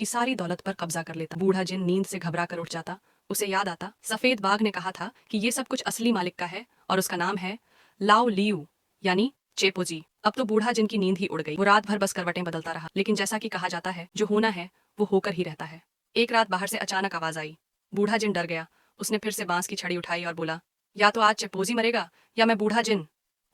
कि सारी दौलत पर कब्जा कर लेता। बूढ़ा जिन नींद से घबरा कर उठ जाता। उसे याद आता सफेद बाघ ने कहा था कि ये सब कुछ असली मालिक का है और उसका नाम है लाओ लियू यानी चेपोजी। अब तो बूढ़ा जिन की नींद ही उड़ गई। वो रात भर बस करवटें बदलता रहा, लेकिन जैसा कि कहा जाता है जो होना है वो होकर ही रहता है। एक रात बाहर से अचानक आवाज आई। बूढ़ा जिन डर गया। उसने फिर से बांस की छड़ी उठाई और बोला, या तो आज चेपोजी मरेगा या मैं बूढ़ा जिन।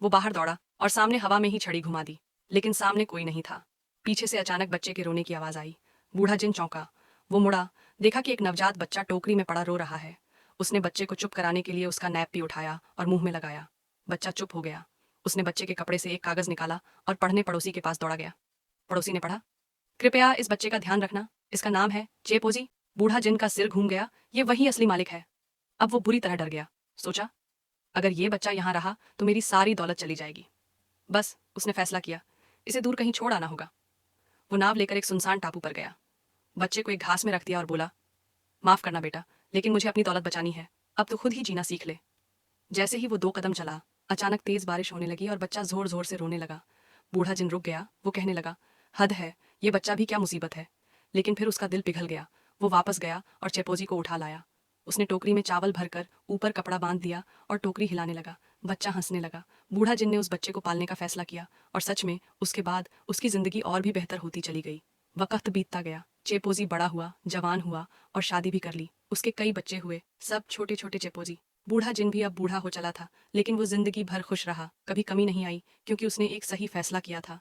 वो बाहर दौड़ा और सामने हवा में ही छड़ी घुमा दी, लेकिन सामने कोई नहीं था। पीछे से अचानक बच्चे के रोने की आवाज आई। बूढ़ा जिन चौंका। वो मुड़ा, देखा कि एक नवजात बच्चा टोकरी में पड़ा रो रहा है। उसने बच्चे को चुप कराने के लिए उसका नैप भी उठाया और मुंह में लगाया। बच्चा चुप हो गया। उसने बच्चे के कपड़े से एक कागज निकाला और पढ़ने पड़ोसी के पास दौड़ा गया। पड़ोसी ने पढ़ा, कृपया इस बच्चे का ध्यान रखना, इसका नाम है चेपोजी। बूढ़ा जिन का सिर घूम गया। ये वही असली मालिक है। अब वो बुरी तरह डर गया। सोचा, अगर ये बच्चा यहाँ रहा तो मेरी सारी दौलत चली जाएगी। बस उसने फैसला किया, इसे दूर कहीं छोड़ आना होगा। वो नाव लेकर एक सुनसान टापू पर गया। बच्चे को एक घास में रख दिया और बोला, माफ करना बेटा, लेकिन मुझे अपनी दौलत बचानी है। अब तो खुद ही जीना सीख ले। जैसे ही वो 2 कदम चला, अचानक तेज बारिश होने लगी और बच्चा जोर जोर से रोने लगा। बूढ़ा जिन रुक गया। वो कहने लगा, हद है, ये बच्चा भी क्या मुसीबत है। लेकिन फिर उसका दिल पिघल गया। वो वापस गया और चेपोजी को उठा लाया। उसने टोकरी में चावल भरकर ऊपर कपड़ा बांध दिया और टोकरी हिलाने लगा। बच्चा हंसने लगा। बूढ़ा जिन ने उस बच्चे को पालने का फैसला किया और सच में उसके बाद उसकी जिंदगी और भी बेहतर होती चली गई। वक्त बीतता गया। चेपोजी बड़ा हुआ, जवान हुआ और शादी भी कर ली। उसके कई बच्चे हुए, सब छोटे छोटे चेपोजी। बूढ़ा जिन भी अब बूढ़ा हो चला था, लेकिन वो जिंदगी भर खुश रहा। कभी कमी नहीं आई, क्योंकि उसने एक सही फैसला किया था।